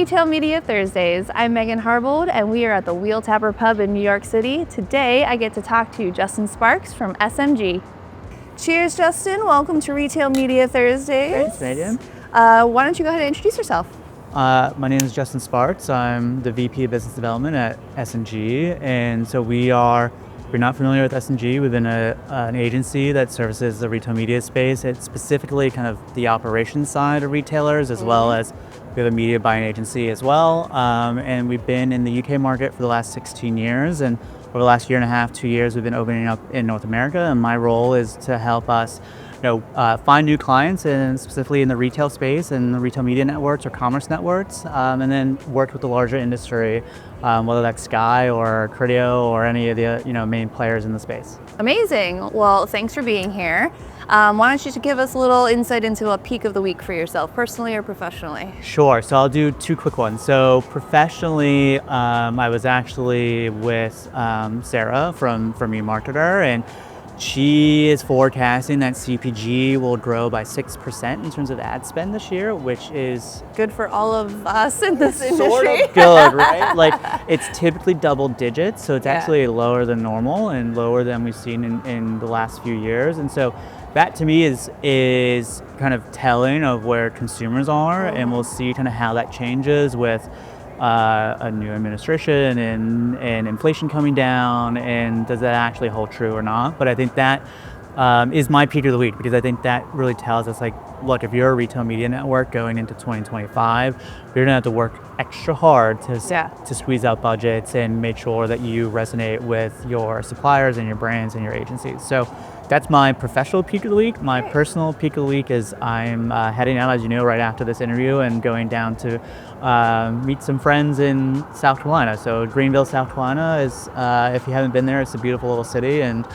Retail Media Thursdays. I'm Megan Harbold, and we are at the Wheel Tapper Pub in New York City. Today, I get to talk to Justin Sparks from SMG. Cheers, Justin. Welcome to Retail Media Thursdays. Thanks, Megan. Why don't you go ahead and introduce yourself? My name is Justin Sparks. I'm the VP of Business Development at SMG, and so if you're not familiar with SMG, we've been an agency that services the retail media space. It's specifically kind of the operations side of retailers, as well as we have a media buying agency as well. And we've been in the UK market for the last 16 years, and over the last year and a half, 2 years, we've been opening up in North America. And my role is to help us find new clients, and specifically in the retail space and the retail media networks or commerce networks, and then work with the larger industry, whether that's Skai or Criteo or any of the main players in the space. Amazing. Well, thanks for being here. Why don't you give us a little insight into a peak of the week for yourself, personally or professionally? Sure. So I'll do two quick ones. So professionally, I was actually with Sarah from eMarketer, and she is forecasting that CPG will grow by 6% in terms of ad spend this year, which is good for all of us in this industry. Sort of good, right? Like, it's typically double digits, so it's actually lower than normal and lower than we've seen in the last few years. And so that to me is kind of telling of where consumers are, and we'll see kind of how that changes with a new administration and inflation coming down, and does that actually hold true or not? But I think that is my peak of the week, because I think that really tells us, like, look, if you're a retail media network going into 2025, you're gonna have to work extra hard to squeeze out budgets and make sure that you resonate with your suppliers and your brands and your agencies. So that's my professional peak of the week. My personal peak of the week is I'm heading out, as you know, right after this interview, and going down to meet some friends in South Carolina. So Greenville, South Carolina is, if you haven't been there, it's a beautiful little city, and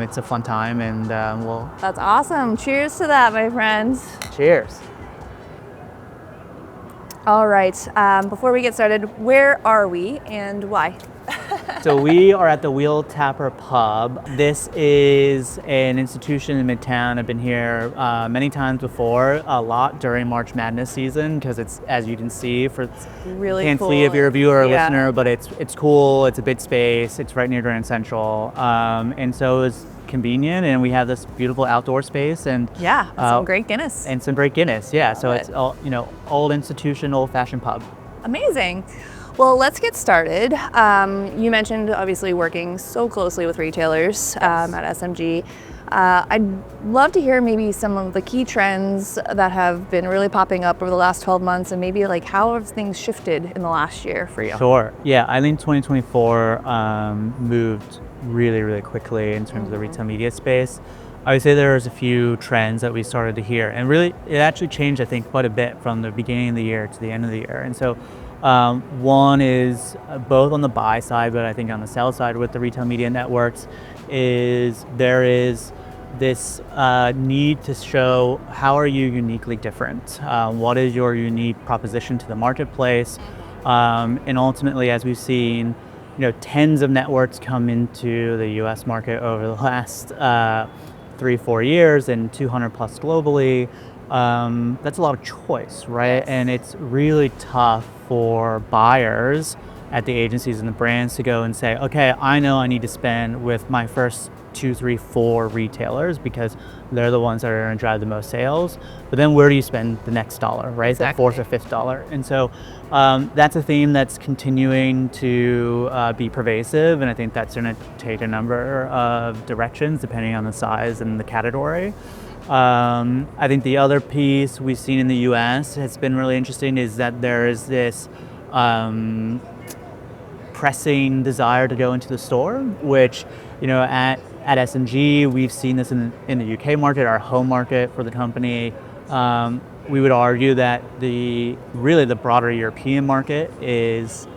it's a fun time, and we'll... That's awesome. Cheers to that, my friends. Cheers. All right, before we get started, where are we and why? So we are at the Wheel Tapper Pub. This is an institution in Midtown. I've been here many times before, a lot during March Madness season, because it's, as you can see, really can't cool. see if you're a viewer or listener, but it's cool. It's a big space. It's right near Grand Central, and so it's convenient, and we have this beautiful outdoor space, and some great Guinness. And some great Guinness, So it's all, old institution, old-fashioned pub. Amazing. Well, let's get started. You mentioned obviously working so closely with retailers at SMG. I'd love to hear maybe some of the key trends that have been really popping up over the last 12 months, and maybe like how have things shifted in the last year for you? Sure. Yeah, I think 2024 moved really, really quickly in terms of the retail media space. I would say there's a few trends that we started to hear, and really it actually changed, I think, quite a bit from the beginning of the year to the end of the year. And so one is both on the buy side, but I think on the sell side with the retail media networks, there is this need to show how are you uniquely different? What is your unique proposition to the marketplace? And ultimately, as we've seen, tens of networks come into the US market over the last 3-4 years, and 200 plus globally. That's a lot of choice, right? Yes. And it's really tough for buyers at the agencies and the brands to go and say, okay, I know I need to spend with my first 2, 3, 4 retailers, because they're the ones that are going to drive the most sales. But then where do you spend the next dollar, right? Exactly. That fourth or fifth dollar. And so that's a theme that's continuing to be pervasive, and I think that's going to take a number of directions depending on the size and the category. I think the other piece we've seen in the US has been really interesting is that there is this pressing desire to go into the store, which, at SMG, we've seen this in the UK market, our home market for the company. We would argue that the broader European market is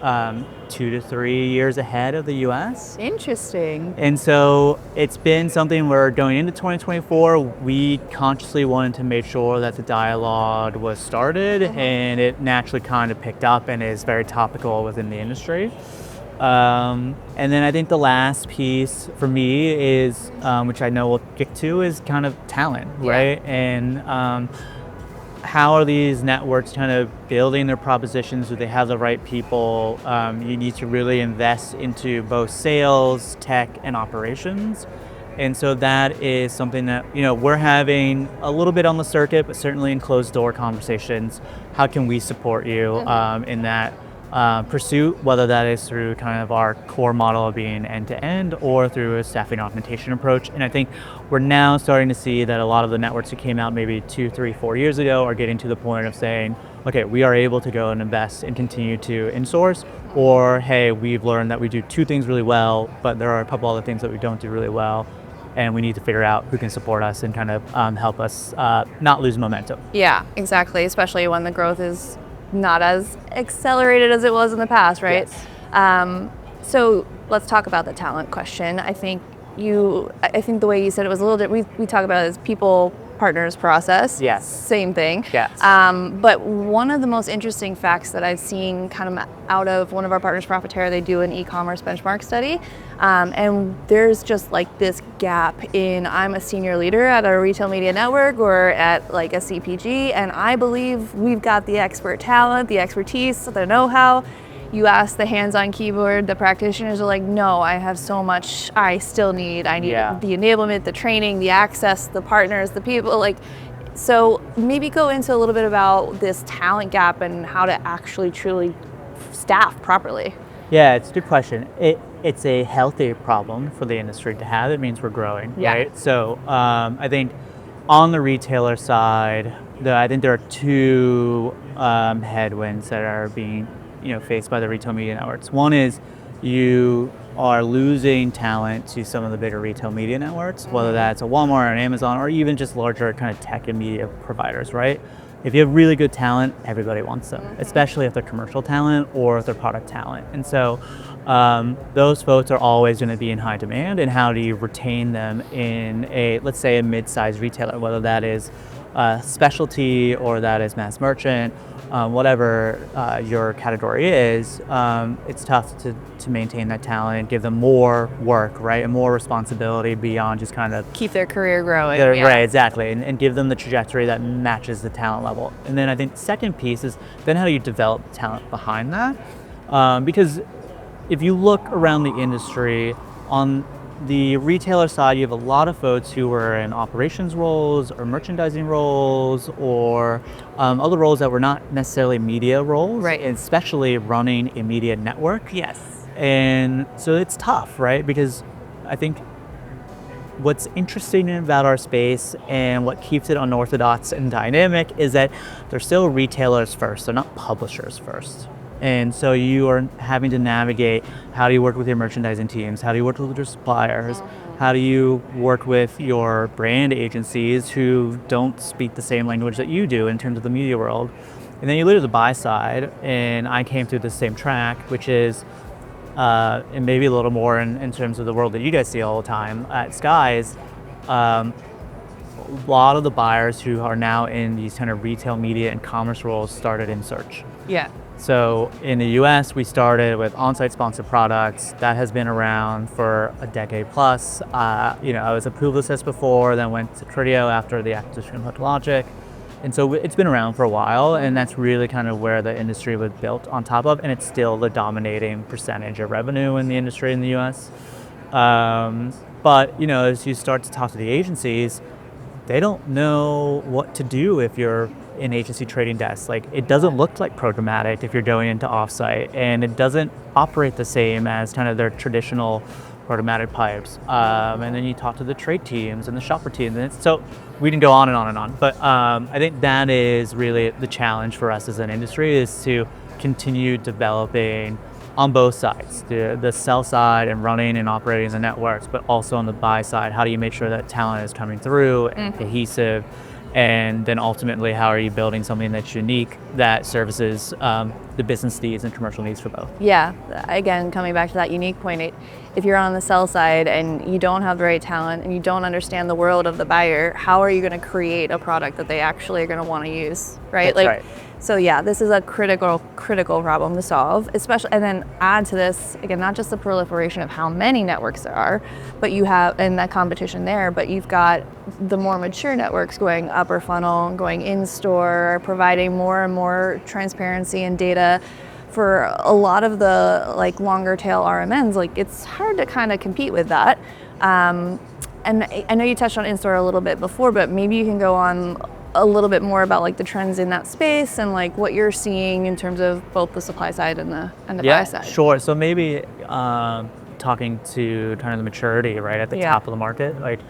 2 to 3 years ahead of the US. Interesting. And so it's been something where going into 2024, we consciously wanted to make sure that the dialogue was started, and it naturally kind of picked up and is very topical within the industry. And then I think the last piece for me is, which I know we'll get to, is kind of talent, right? And how are these networks kind of building their propositions? Do they have the right people? You need to really invest into both sales, tech, and operations. And so that is something that, we're having a little bit on the circuit, but certainly in closed door conversations. How can we support you in that pursuit, whether that is through kind of our core model of being end-to-end or through a staffing augmentation approach. And I think we're now starting to see that a lot of the networks that came out maybe 2, 3, 4 years ago are getting to the point of saying, okay, we are able to go and invest and continue to insource, or hey, we've learned that we do 2 things really well, but there are a couple other things that we don't do really well, and we need to figure out who can support us and kind of help us not lose momentum. Yeah, exactly, especially when the growth is not as accelerated as it was in the past, right? Yes. So let's talk about the talent question. I think the way you said it was a little different. We talk about it as people, partners, process. Yes. Same thing. Yes. But one of the most interesting facts that I've seen kind of out of one of our partners, Profitera, they do an e-commerce benchmark study. And there's just like this gap in, I'm a senior leader at a retail media network or at like a CPG, and I believe we've got the expert talent, the expertise, the know-how. You ask the hands-on keyboard, the practitioners are like, no, I have so much I still need. I need the enablement, the training, the access, the partners, the people. So maybe go into a little bit about this talent gap and how to actually truly staff properly. Yeah, it's a good question. It's a healthy problem for the industry to have. It means we're growing, right? So I think on the retailer side, I think there are 2 headwinds that are being faced by the retail media networks. One is you are losing talent to some of the bigger retail media networks, whether that's a Walmart or an Amazon or even just larger kind of tech and media providers, right? If you have really good talent, everybody wants them, especially if they're commercial talent or if they're product talent. And so those folks are always going to be in high demand. And how do you retain them in let's say a mid-sized retailer, whether that is specialty or that is mass merchant, whatever your category is, it's tough to maintain that talent, give them more work, right, and more responsibility beyond just kind of keep their career growing. Right, exactly, and give them the trajectory that matches the talent level. And then I think the second piece is then how do you develop talent behind that? Because if you look around the industry, on the retailer side, you have a lot of folks who are in operations roles or merchandising roles or other roles that were not necessarily media roles, right? Especially running a media network. Yes. And so it's tough, right? Because I think what's interesting about our space and what keeps it unorthodox and dynamic is that they're still retailers first, they're not publishers first. And so you are having to navigate, how do you work with your merchandising teams? How do you work with your suppliers? How do you work with your brand agencies who don't speak the same language that you do in terms of the media world? And then you look at the buy side, and I came through the same track, which is, and maybe a little more in terms of the world that you guys see all the time at Skai, is a lot of the buyers who are now in these kind of retail media and commerce roles started in search. Yeah. So in the US, we started with on-site sponsored products. That has been around for a decade plus. I was at Publicis before, then went to Criteo after the acquisition of HookLogic. And so it's been around for a while, and that's really kind of where the industry was built on top of, and it's still the dominating percentage of revenue in the industry in the US. But as you start to talk to the agencies, they don't know what to do if you're in agency trading desks. Like, it doesn't look like programmatic if you're going into offsite, and it doesn't operate the same as kind of their traditional programmatic pipes. And then you talk to the trade teams and the shopper teams, and so we can go on and on and on. But I think that is really the challenge for us as an industry, is to continue developing on both sides, the sell side and running and operating the networks, but also on the buy side, how do you make sure that talent is coming through and cohesive? And then ultimately, how are you building something that's unique that services the business needs and commercial needs for both? Yeah, again, coming back to that unique point, if you're on the sell side and you don't have the right talent and you don't understand the world of the buyer, how are you going to create a product that they actually are going to want to use, right? That's right. So yeah, this is a critical problem to solve, especially, and then add to this, again, not just the proliferation of how many networks there are, but you have, and that competition there, but you've got the more mature networks going upper funnel, going in-store, providing more and more transparency and data. For a lot of the like longer tail RMNs, like it's hard to kind of compete with that. And I know you touched on in-store a little bit before, but maybe you can go on a little bit more about like the trends in that space and like what you're seeing in terms of both the supply side and the buy side. Sure. So maybe talking to kind of the maturity right at the top of the market, like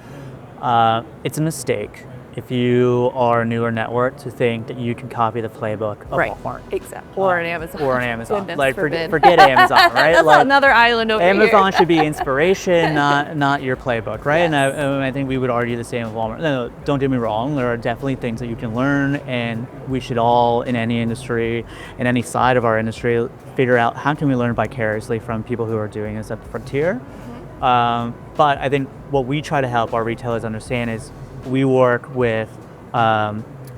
it's a mistake if you are a newer network to think that you can copy the playbook of Walmart. Exactly. Or an Amazon. Or an Amazon. Goodness like forbid. forget Amazon, right? That's like, another island over Amazon here. should be inspiration, not your playbook, right? Yes. And I think we would argue the same with Walmart. No, don't get me wrong. There are definitely things that you can learn, and we should all, in any industry, in any side of our industry, figure out how can we learn vicariously from people who are doing this at the frontier. But I think what we try to help our retailers understand is we work with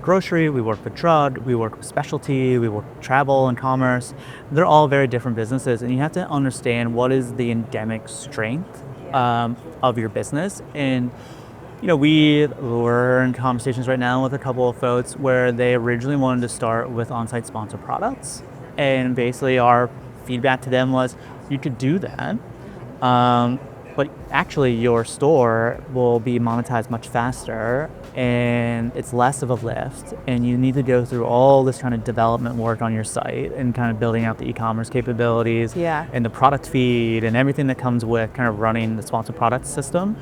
grocery, we work with drug, we work with specialty, we work with travel and commerce. They're all very different businesses, and you have to understand what is the endemic strength of your business. And you know, we're in conversations right now with a couple of folks where they originally wanted to start with on-site sponsored products, and basically our feedback to them was, you could do that, but actually your store will be monetized much faster, and it's less of a lift, and you need to go through all this kind of development work on your site and kind of building out the e-commerce capabilities and the product feed and everything that comes with kind of running the sponsored product system.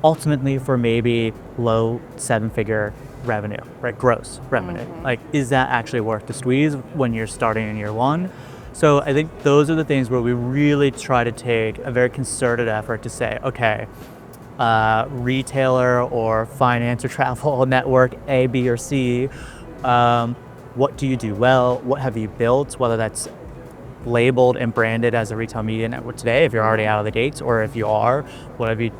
Ultimately for maybe low 7-figure revenue, right? Gross revenue. Like, is that actually worth the squeeze when you're starting in year one? So I think those are the things where we really try to take a very concerted effort to say, okay, retailer or finance or travel network A, B, or C, what do you do well? What have you built? Whether that's labeled and branded as a retail media network today, if you're already out of the gates, or if you are, what have you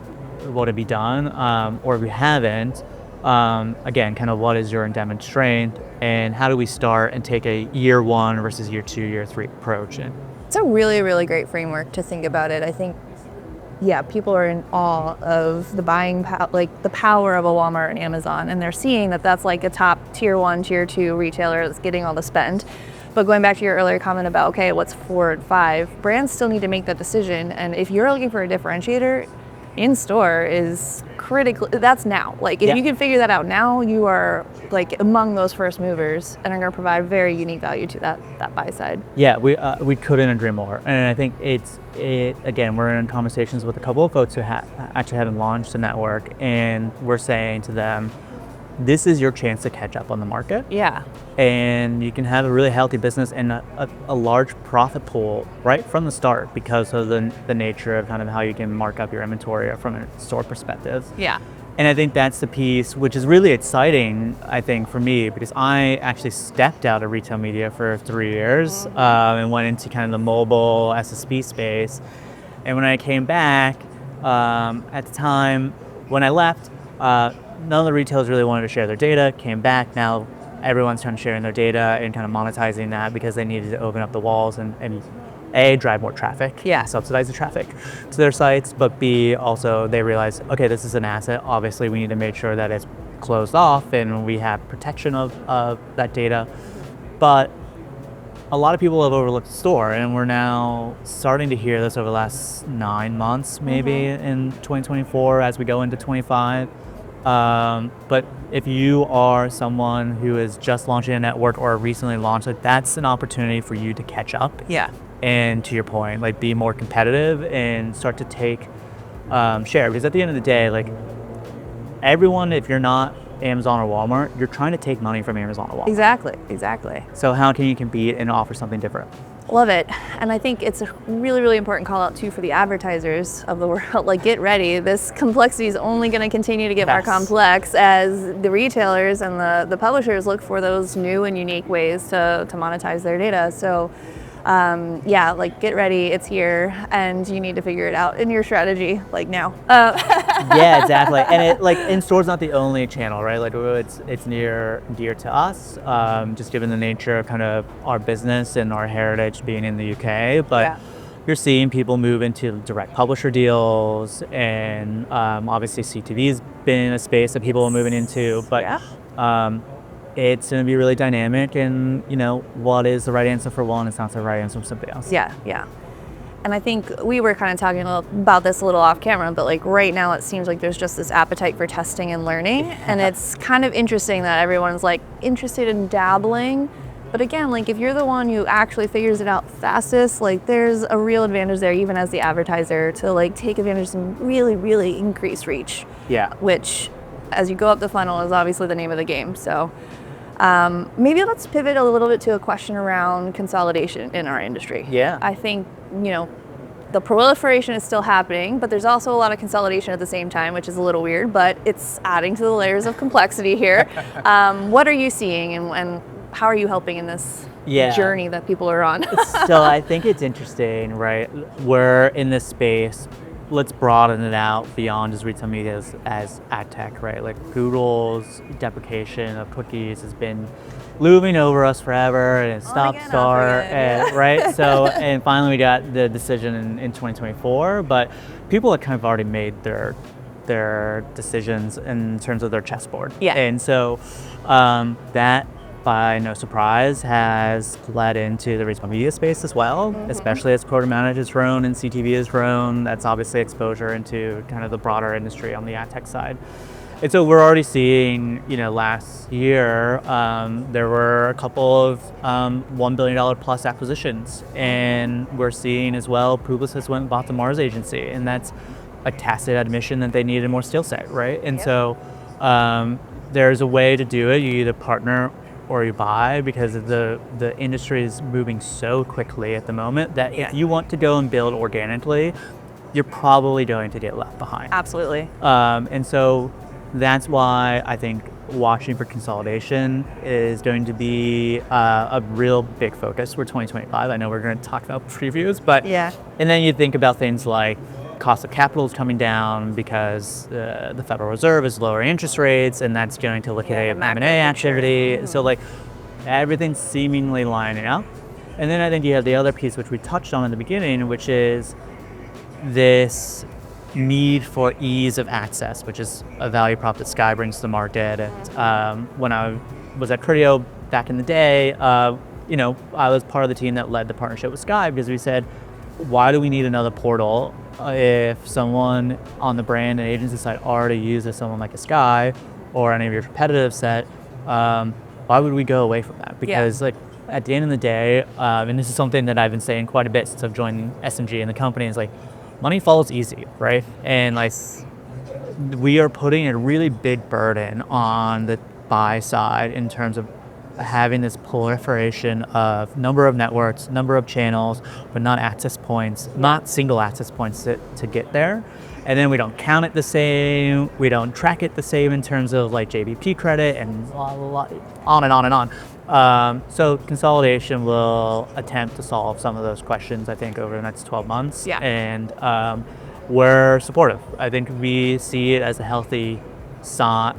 done? Or if you haven't, again, kind of what is your endemic strength, and how do we start and take a year one versus year 2, year 3 approach? And it's a really, really great framework to think about it. I think, yeah, people are in awe of the buying like the power of a Walmart and Amazon, and they're seeing that that's like a top tier 1, tier 2 retailer that's getting all the spend. But going back to your earlier comment about, okay, what's 4 and 5, brands still need to make that decision. And if you're looking for a differentiator, in-store is critical. That's now. Like, if you can figure that out now, you are like among those first movers and are going to provide very unique value to that buy side. Yeah, we couldn't agree more. And I think again, we're in conversations with a couple of folks who actually haven't launched a network, and we're saying to them, this is your chance to catch up on the market. Yeah. And you can have a really healthy business and a large profit pool right from the start because of the nature of kind of how you can mark up your inventory from a store perspective. Yeah. And I think that's the piece which is really exciting, I think, for me, because I actually stepped out of retail media for 3 years and went into kind of the mobile SSP space. And when I came back, at the time when I left, none of the retailers really wanted to share their data. Came back, now everyone's trying to share their data and kind of monetizing that because they needed to open up the walls and A, drive more traffic, subsidize the traffic to their sites, but B, also they realize, okay, this is an asset. Obviously, we need to make sure that it's closed off and we have protection of that data. But a lot of people have overlooked the store, and we're now starting to hear this over the last 9 months, maybe in 2024 as we go into 25. But if you are someone who is just launching a network or recently launched it, that's an opportunity for you to catch up. Yeah. And to your point, like, be more competitive and start to take share. Because at the end of the day, like, everyone, if you're not Amazon or Walmart, you're trying to take money from Amazon or Walmart. Exactly. So how can you compete and offer something different? Love it. And I think it's a really, really important call out too for the advertisers of the world. Like, get ready. This complexity is only going to continue to get more complex as the retailers and the publishers look for those new and unique ways to monetize their data. So yeah, like get ready, it's here, and you need to figure it out in your strategy, like now. Yeah, exactly. And it like in store's not the only channel, right? Like it's near dear to us, just given the nature of kind of our business and our heritage being in the UK. But Yeah. you're seeing people move into direct publisher deals, and obviously CTV's been a space that people are moving into. But Yeah. it's going to be really dynamic, and what is the right answer for one is not the right answer for somebody else. Yeah, yeah. And I think we were kind of talking about this a little off camera, but like right now it seems like there's just this appetite for testing and learning. And it's kind of interesting that everyone's like interested in dabbling. But again, like if you're the one who actually figures it out fastest, like there's a real advantage there, even as the advertiser, to like take advantage of some really, really increased reach. Yeah. Which, as you go up the funnel, is obviously the name of the game. So maybe let's pivot a little bit to a question around consolidation in our industry. Yeah. I think, the proliferation is still happening, but there's also a lot of consolidation at the same time, which is a little weird, but it's adding to the layers of complexity here. What are you seeing, and how are you helping in this journey that people are on? So I think it's interesting, right? We're in this space. Let's broaden it out beyond just retail media as ad tech, right? Like Google's deprecation of cookies has been looming over us forever, and it stop start, right? So, and finally we got the decision in 2024, but people have kind of already made their decisions in terms of their chessboard. Yeah. And so that, by no surprise, has led into the retail media space as well, especially as programmatic has grown and CTV has grown. That's obviously exposure into kind of the broader industry on the ad tech side. And so we're already seeing, last year, there were a couple of $1 billion plus acquisitions. And we're seeing as well, Publicis went and bought the Mars agency, and that's a tacit admission that they needed more skill set, right? And so there's a way to do it. You either partner or you buy, because the industry is moving so quickly at the moment that if you want to go and build organically, you're probably going to get left behind. Absolutely. And so that's why I think watching for consolidation is going to be a real big focus for 2025. I know we're going to talk about previews, but and then you think about things like cost of capital is coming down because the Federal Reserve is lowering interest rates, and that's going to liquidate M&A activity. So like everything's seemingly lining up. And then I think you have the other piece, which we touched on in the beginning, which is this need for ease of access, which is a value prop that Skai brings to the market. And when I was at Criteo back in the day, I was part of the team that led the partnership with Skai, because we said, why do we need another portal if someone on the brand and agency side already uses someone like a Skai or any of your competitive set? Why would we go away from that? Because like at the end of the day, and this is something that I've been saying quite a bit since I've joined SMG and the company, is like money follows easy, right? And like we are putting a really big burden on the buy side in terms of having this proliferation of number of networks, number of channels, but not access points, not single access points to get there. And then we don't count it the same, we don't track it the same in terms of like JBP credit, and on and on and on. So consolidation will attempt to solve some of those questions, I think, over the next 12 months. And we're supportive. I think we see it as a healthy sign.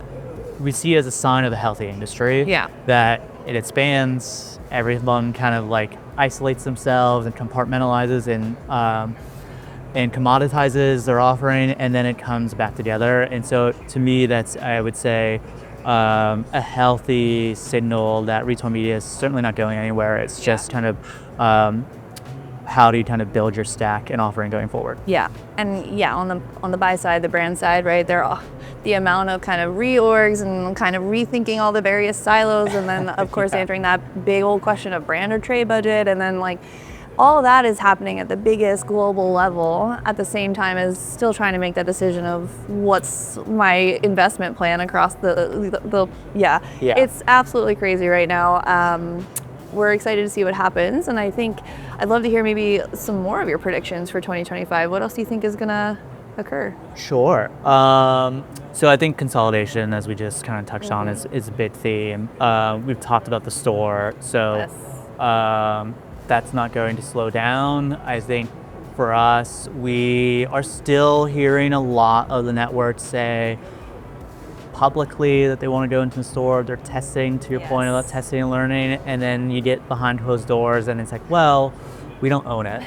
We see it as a sign of a healthy industry, that it expands, everyone kind of like isolates themselves and compartmentalizes and commoditizes their offering, and then it comes back together. And so to me, that's, I would say, a healthy signal that retail media is certainly not going anywhere. It's just kind of how do you kind of build your stack and offering going forward? And on the buy side, the brand side, right? The amount of kind of reorgs and kind of rethinking all the various silos, and then of course answering that big old question of brand or trade budget, and then like all of that is happening at the biggest global level at the same time as still trying to make that decision of what's my investment plan across it's absolutely crazy right now. We're excited to see what happens, and I think I'd love to hear maybe some more of your predictions for 2025. What else do you think is gonna occur? Sure. So I think consolidation, as we just kind of touched on, is a big theme. We've talked about the store. So that's not going to slow down. I think for us, we are still hearing a lot of the networks say publicly that they want to go into the store. They're testing, to your point about testing and learning, and then you get behind closed doors and it's like, well, we don't own it.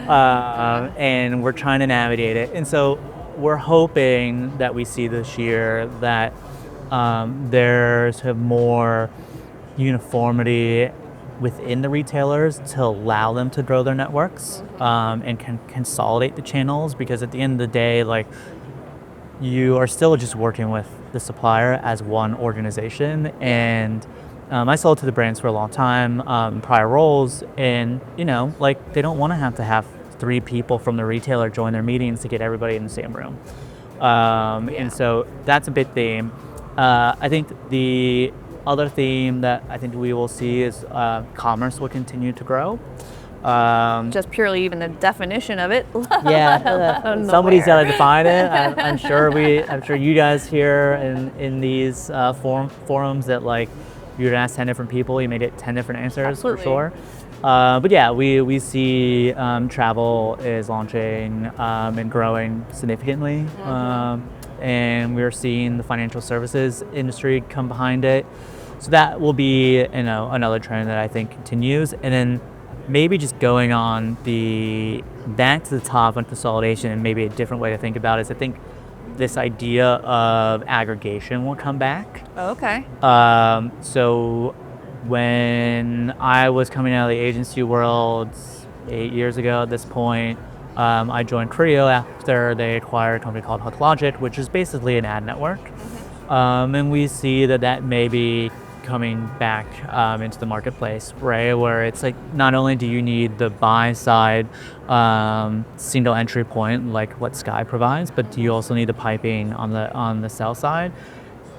And we're trying to navigate it. And so we're hoping that we see this year that there's more uniformity within the retailers to allow them to grow their networks and can consolidate the channels, because at the end of the day, like, you are still just working with the supplier as one organization. And I sold to the brands for a long time in prior roles, and like, they don't want to have 3 people from the retailer join their meetings to get everybody in the same room. And so that's a big theme. I think the other theme that I think we will see is commerce will continue to grow. Just purely even the definition of it. Somebody's got to define it. I'm sure you guys here in these forums that, like, you're gonna ask 10 different people, you may get 10 different answers. Absolutely. For sure. But yeah, we see travel is launching and growing significantly. And we're seeing the financial services industry come behind it. So that will be another trend that I think continues. And then maybe just going on back to the top on consolidation, and maybe a different way to think about it is, I think this idea of aggregation will come back. Okay. So when I was coming out of the agency world 8 years ago at this point, I joined Creo after they acquired a company called HookLogic, which is basically an ad network. And we see that may be coming back into the marketplace, right? Where it's like, not only do you need the buy side single entry point like what Skai provides, but do you also need the piping on the sell side?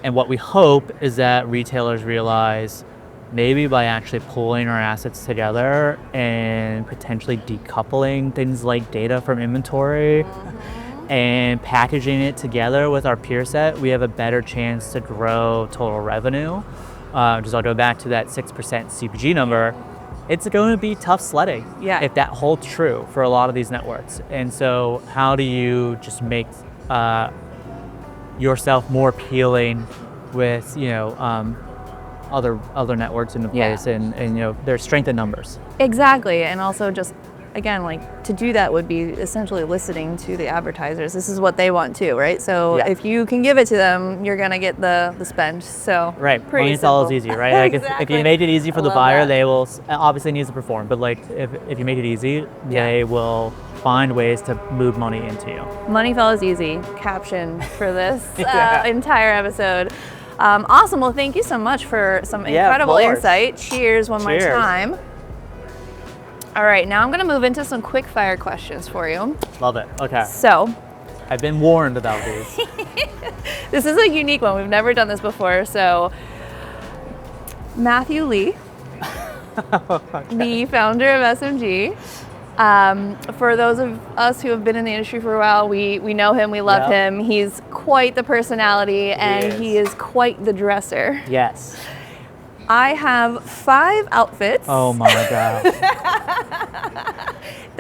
And what we hope is that retailers realize, maybe by actually pulling our assets together and potentially decoupling things like data from inventory and packaging it together with our peer set, we have a better chance to grow total revenue. Just I'll go back to that 6% CPG number. It's going to be tough sledding if that holds true for a lot of these networks. And so how do you just make yourself more appealing with other networks in the place, and their strength in numbers. Exactly. And also, just again, like, to do that would be essentially listening to the advertisers. This is what they want too, right? So if you can give it to them, you're gonna get the spend. So right, it's all easy, right? Like, exactly. if you make it easy for the buyer, they will obviously needs to perform. But like, if you make it easy, they will find ways to move money into you. Money follows easy. Caption for this entire episode. Awesome. Well, thank you so much for some incredible insight. Cheers one more time. All right, now I'm going to move into some quick fire questions for you. Love it. Okay. So, I've been warned about these. This is a unique one. We've never done this before. So, Matthew Lee, the founder of SMG. For those of us who have been in the industry for a while, we know him, we love him. He's quite the personality, and he is quite the dresser. Yes. I have 5 outfits. Oh my God.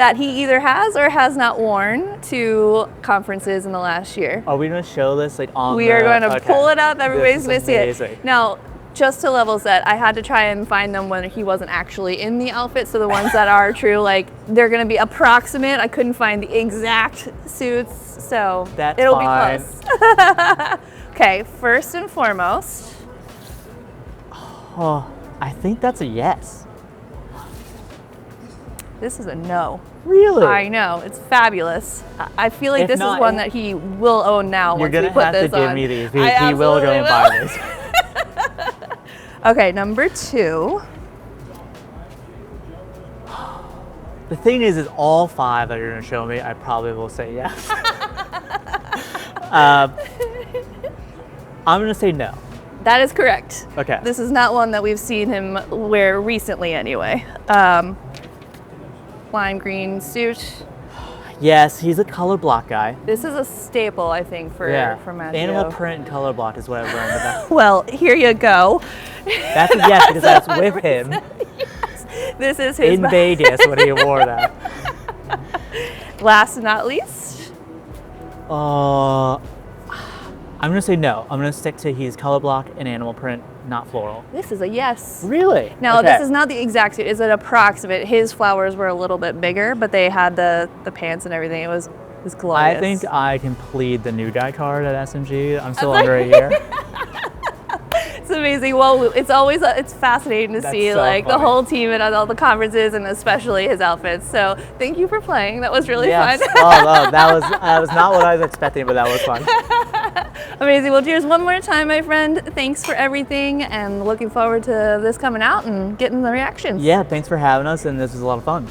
that he either has or has not worn to conferences in the last year. Are we going to show this on We are going to pull it up. Everybody's going to see it. Now, just to level set, I had to try and find them when he wasn't actually in the outfit. So the ones that are true, like, they're going to be approximate. I couldn't find the exact suits, so it'll be close. Okay, first and foremost. Oh, I think that's a yes. This is a no. Really? I know. It's fabulous. I feel like this is one that he will own now once we put this on. You're going to have to give me these. He will go and buy this. Okay, number 2. The thing is all 5 that you're going to show me, I probably will say yes. I'm going to say no. That is correct. Okay. This is not one that we've seen him wear recently anyway. Lime green suit. Yes, he's a color block guy. This is a staple, I think, for Matthew. Animal print and color block is what I've learned about. Well, here you go. That's a yes, because that's with him. Yes. This is his in Vegas when he wore that. Last but not least. I'm gonna say no. I'm gonna stick to he's color block and animal print, not floral. This is a yes. Really? Now, Okay. this is not the exact suit. It's an approximate. His flowers were a little bit bigger, but they had the pants and everything. It was glorious. I think I can plead the new guy card at SMG. I'm still under a year. It's amazing. Well, it's fascinating to That's see so like the funny. whole team and all the conferences, and especially his outfits. So thank you for playing. That was really Yes. fun. Oh, that was not what I was expecting, but that was fun. Amazing. Well, cheers one more time, my friend. Thanks for everything, and looking forward to this coming out and getting the reactions. Yeah, thanks for having us, and this was a lot of fun.